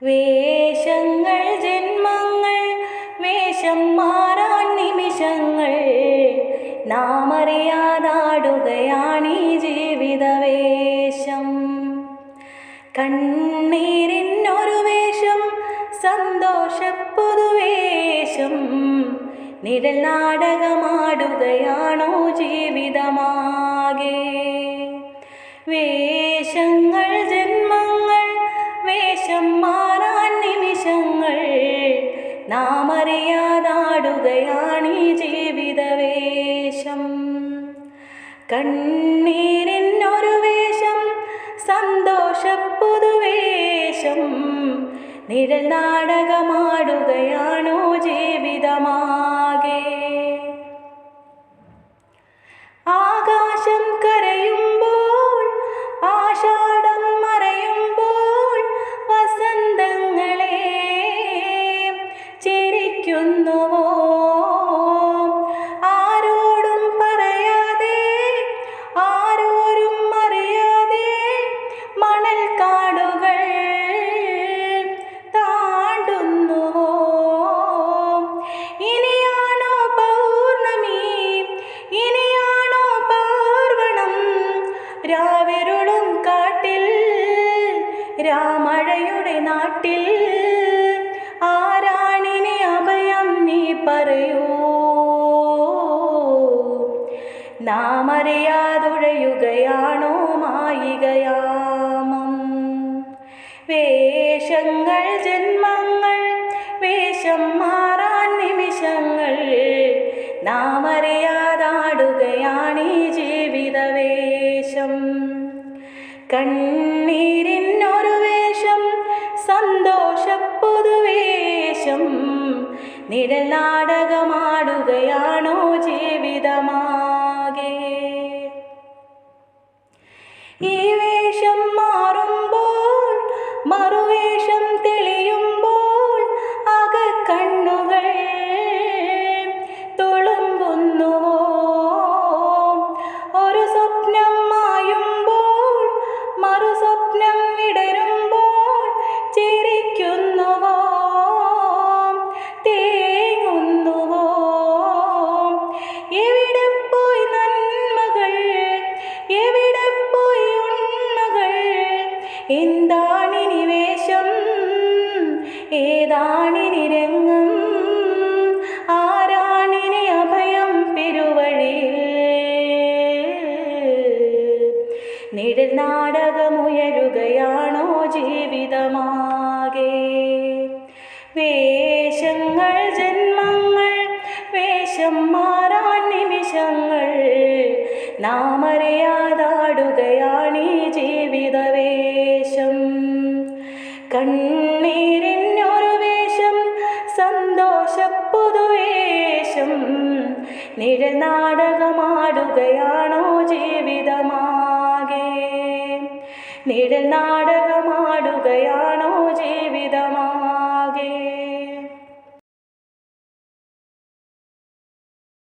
വേഷങ്ങൾ ജന്മങ്ങൾ വേഷം മാറാൻ നിമിഷങ്ങൾ നാം അറിയാതാടുകയാണീ ജീവിതവേഷം. കണ്ണീരിനൊരു വേഷം സന്തോഷപ്പുതുവേഷം നിഴൽ നാടകമാടുകയാണോ ജീവിതമാകെ. വേഷങ്ങൾ ജന്മങ്ങൾ വേഷം മാറാൻ നിമിഷങ്ങൾ നാം അറിയാതാടുകയാണീ ജീവിതവേഷം. കണ്ണീരിനൊരു വേഷം സന്തോഷപ്പുതുവേഷം നിഴൽ നാടകമാടുകയാണോ ജീവിതമാകെ. ആകാശം കരയുമ്പോൾ ആഷാഢം മറയുമ്പോൾ വസന്തങ്ങളെ ചിരിക്കുന്നുവോ ആരോടും പറയാതെ ആരോരും അറിയാതെ മണൽക്കാടുകൾ താണ്ടുന്നുവോ. ഇനിയാണോ പൗർണമി ഇനിയാണോ പാർവണം രാവിരുളും കാട്ടിൽ രാമഴയുടെ നാട്ടിൽ ആരാണിനി അഭയം നീ പറയൂ. നാം അറിയാതുഴയുകയാണോ മായികയാമം. വേഷങ്ങൾ ജന്മങ്ങൾ വേഷം മാറാൻ നിമിഷങ്ങൾ നാം അറിയാതാടുകയാണീ ജീവിതവേഷം. കണ്ണീരിനൊരു വേഷം സന്തോഷപ്പുതുവേഷം നിഴൽ നാടകമാടുകയാണോ ജീവിതമാകെ. ഈ വേഷം മാറുമ്പോൾ മറുവേഷം തെളിയുമ്പോൾ അകക്കണ്ണുകൾ തുളുമ്പുന്നുവോ. ഒരു സ്വപ്നം മായുമ്പോൾ മറുസ്വപ്നം വിടരുമ്പോൾ ചിരിക്കുന്നുവോ തേങ്ങുന്നുവോ. എവിടെ പോയി നന്മകൾ എവിടെ പോയി ഉണ്മകൾ എന്താണിനി വേഷം ഏതാണിനി രംഗം ആരാണിനി അഭയം പെരുവഴിയിൽ നിഴൽ നാടകമുയരുകയാണോ ജീവിതമാകെ. വേഷങ്ങൾ ജന്മങ്ങൾ വേഷം മാറാൻ നിമിഷങ്ങൾ നാം അറിയാതാടുകയാണീ ജീവിതവേഷം. കണ്ണീരിനൊരു വേഷം സന്തോഷപ്പുതുവേഷം നിഴൽ നാടകമാടുകയാണോ ജീവിതമാകെ. നിഴൽ നാടകമാടുകയാണോ ജീവിതമാകെ.